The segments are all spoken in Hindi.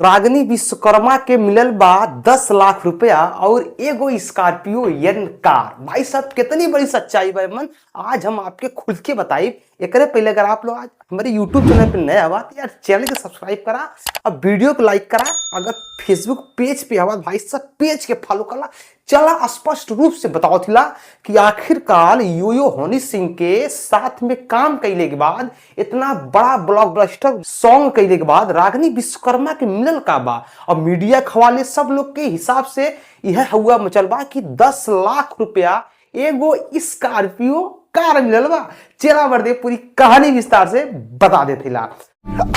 रागिनी विश्वकर्मा के मिलल बा 10 लाख रुपया और एगो स्कॉर्पियो यन कार। भाई साहब कितनी बड़ी सच्चाई बा मन, आज हम आपके खुल के बताई। एकरे पहले अगर आप लोग आज हमारे YouTube चैनल पे नया हुआ तो यार चैनल को सब्सक्राइब करा, अब वीडियो को लाइक करा। अगर फेसबुक पेज पे आवा भाई साहब पेज के फॉलो करा। चला स्पष्ट रूप से बताओ थिला कि आखिरकार यो हनी सिंह के साथ में काम कैले के बाद, इतना बड़ा ब्लॉकबस्टर सॉन्ग कैले के बाद रागिनी विश्वकर्मा के मिलल का बा। और मीडिया खवाले सब लोग के हिसाब से यह हुआ मचल बा कि 10 लाख रुपया एगो स्कॉर्पियो कार मिलल बा। चला बर्दे पूरी कहानी विस्तार से बता देथिला।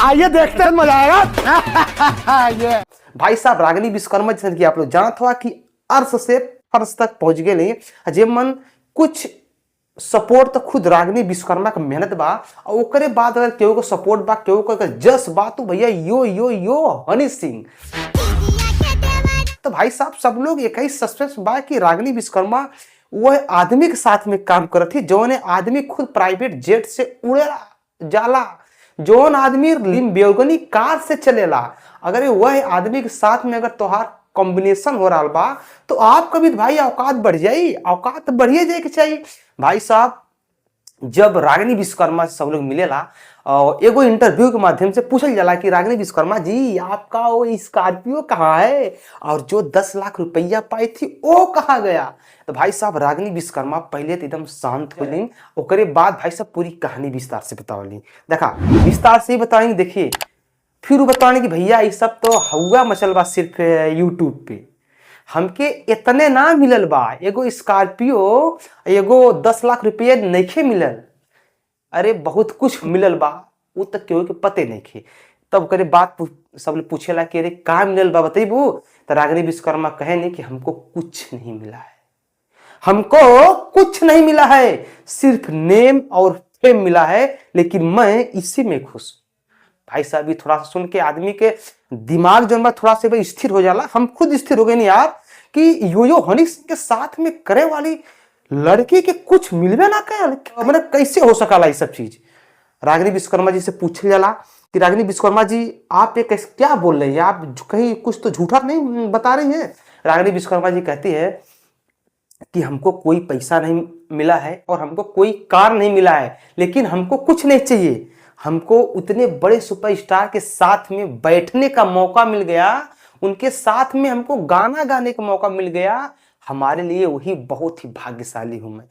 आइए देखते हैं, मजा आएगा। भाई साहब रागिनी विश्वकर्मा जैसे कि आप लोग जानत हुआ कि अर्श से फर्श तक पहुंच गए। जे मन कुछ सपोर्ट तो खुद रागिनी विश्वकर्मा का मेहनत बा, और ओकरे बाद अगर केहू को सपोर्ट बा, केहू को जस बा, तो भैया यो हनी सिंह। तो भाई साहब सब लोग एक ही सस्पेंस बा कि रागिनी विश्वकर्मा वह आदमी के साथ में काम करत थी जौन आदमी खुद प्राइवेट जेट से उड़े जाला, जौन आदमी बेगनी कार से चलेला। अगर वह आदमी के साथ में अगर तोहार कॉम्बिनेशन हो रहा बा तो आपका भी भाई औकात बढ़ जाई, औकात बढ़िए जाए के चाहिए। भाई साहब जब रागिनी विश्वकर्मा से सब लोग मिलेला और एगो इंटरव्यू के माध्यम से पूछल जाला कि रागिनी विश्वकर्मा जी आपका वो स्कॉर्पियो कहाँ है और जो 10 लाख रुपया पाई थी वो कहाँ गया। तो भाई साहब रागिनी विश्वकर्मा पहले तो एकदम शांत हो ली, ओकरे बाद भाई साहब पूरी कहानी विस्तार से बतावली। देखा विस्तार से ही बताएंगे, देखिए फिर वो बताने कि भैया ये सब तो हवा मचल बा सिर्फ यूट्यूब पे, हमके इतने ना मिलल बा। एगो स्कॉर्पियो एगो 10 लाख रुपया नइखे मिलल, अरे बहुत कुछ मिलल बा, वो तक केहू के पते नइखे। तब करे बात सब लोग पूछेला कि अरे का मिलल बा बताइबू। तो रागिनी विश्वकर्मा कहे नहीं कि हमको कुछ नहीं मिला है, हमको कुछ नहीं मिला है, सिर्फ नेम और फेम मिला है, लेकिन मैं इसी में खुश। भाई साहब भी थोड़ा सा सुन के आदमी के दिमाग जो है थोड़ा सा स्थिर हो जाला। हम खुद स्थिर हो गए नहीं यार कि यो हनी सिंह के साथ में करे वाली लड़की के कुछ मिलवे ना कर, मतलब कैसे हो सकला ये सब चीज। रागिनी विश्वकर्मा जी से पूछ जाला कि रागिनी विश्वकर्मा जी आप ये कैसे क्या बोल रही है, आप कहीं कुछ तो झूठा नहीं बता रही हैं। रागिनी विश्वकर्मा जी कहती है कि हमको कोई पैसा नहीं मिला है और हमको कोई कार नहीं मिला है, लेकिन हमको कुछ नहीं चाहिए। हमको उतने बड़े सुपरस्टार के साथ में बैठने का मौका मिल गया, उनके साथ में हमको गाना गाने का मौका मिल गया। हमारे लिए वही बहुत ही भाग्यशाली हूं मैं,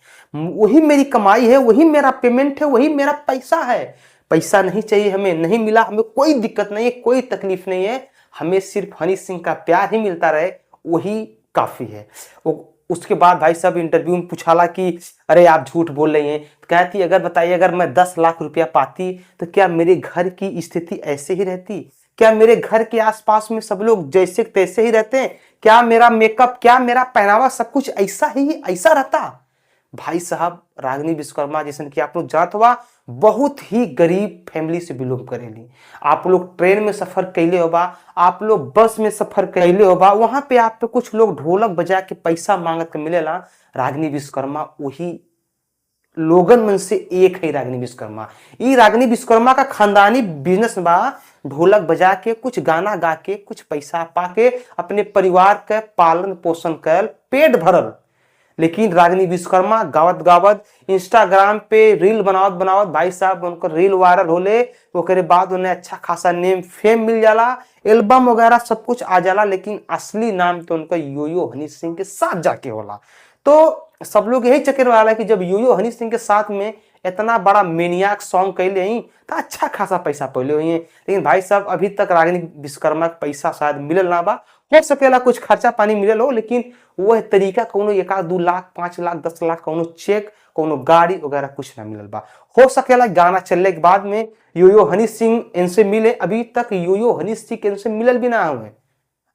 वही मेरी कमाई है, वही मेरा पेमेंट है, वही मेरा पैसा है। पैसा नहीं चाहिए हमें, नहीं मिला हमें कोई दिक्कत नहीं है, कोई तकलीफ नहीं है, हमें सिर्फ हनी सिंह का प्यार ही मिलता रहे वही काफी है। उसके बाद भाई साहब इंटरव्यू में पूछाला कि अरे आप झूठ बोल रही हैं। तो कहती अगर बताइए अगर मैं 10 लाख रुपया पाती तो क्या मेरे घर की स्थिति ऐसे ही रहती, क्या मेरे घर के आसपास में सब लोग जैसे तैसे ही रहते हैं, क्या मेरा मेकअप क्या मेरा पहनावा सब कुछ ऐसा रहता। भाई साहब रागिनी विश्वकर्मा जैसे कि आप लोग जानत हुआ बहुत ही गरीब फैमिली से बिलोंग करेली। आप लोग ट्रेन में सफर कैले होबा, आप लोग बस में सफर कैले होबा, वहां पे आप पे कुछ लोग ढोलक बजा के पैसा मांगत के मिलेला। रागिनी विश्वकर्मा वही लोगन में से एक है। रागिनी विश्वकर्मा ये रागिनी विश्वकर्मा का खानदानी बिजनेस बा, ढोलक बजा के कुछ गाना गा के कुछ पैसा पाके अपने परिवार के पालन पोषण कर पेट भरल। लेकिन रागिनी विश्वकर्मा गावत गावत इंस्टाग्राम पे रील बनावत बनावत भाई साहब उनको रील वायरल होले, ओकरे बाद उन्हें अच्छा खासा नेम फेम मिल जाला, एल्बम वगैरह सब कुछ आ जाला, लेकिन असली नाम तो उनका यो हनी सिंह के साथ जाके होला। तो सब लोग यही चक्कर वाला कि जब यो हनी सिंह के साथ में इतना बड़ा मेनियाक सॉन्ग कैले ही तो अच्छा खासा पैसा पहले हुई है। लेकिन भाई साहब अभी तक रागिनी विश्वकर्मा का पैसा शायद मिलल ना बा, हो सकेला कुछ खर्चा पानी मिलल हो, लेकिन वह तरीका कोनो 1-2 लाख 5 लाख 10 लाख कोनो चेक कोनो गाड़ी वगैरह कुछ ना मिलल बा। हो सकेला गाना चलने के बाद में यो हनी सिंह इनसे मिले, अभी तक यो हनी सिंह इनसे मिलल भी ना हुए।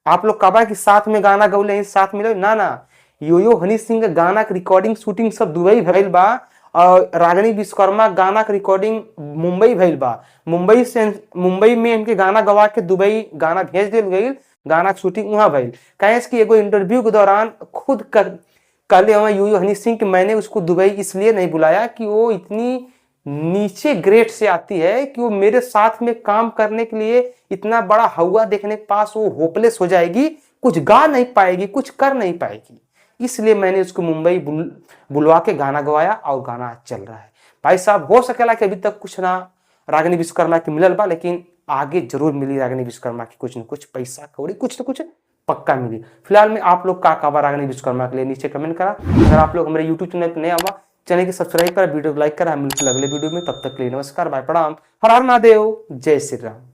आप लोग कबा कि साथ में गाना गौले साथ मिले ना, यो हनी सिंह का गाना के रिकॉर्डिंग शूटिंग सब दुबई भइल बा और रागिनी विश्वकर्मा गाना के रिकॉर्डिंग मुंबई भइल बा। मुंबई में इनके गाना गवा के दुबई गाना भेज दिल गई, गाना शूटिंग वहां भइल। कहे कि एगो इंटरव्यू के दौरान खुद कहले यो हनी सिंह कि मैंने उसको दुबई इसलिए नहीं बुलाया कि वो इतनी नीचे ग्रेड से आती है कि वो मेरे साथ में काम करने के लिए इतना बड़ा हवा देखने के पास वो होपलेस हो जाएगी, कुछ गा नहीं पाएगी, कुछ कर नहीं पाएगी। इसलिए मैंने उसको मुंबई बुलवा के गाना गवाया और गाना चल रहा है। भाई साहब, हो सकेला कि अभी तक कुछ ना रागिनी विश्वकर्मा की मिलल बा, लेकिन आगे जरूर मिली रागिनी विश्वकर्मा की कुछ न कुछ पैसा कौड़ी, कुछ न कुछ पक्का मिली। फिलहाल में आप लोग का काबा रागिनी विश्वकर्मा के लिए नीचे कमेंट करा। अगर आप लोग हमारे यूट्यूब चैनल पर नए आवा, चैनल को सब्सक्राइब करा, वीडियो को लाइक करा। हम मिलते अगले वीडियो में, तब तक के लिए नमस्कार, बाय, प्रणाम, हर हर महादेव, जय श्री राम।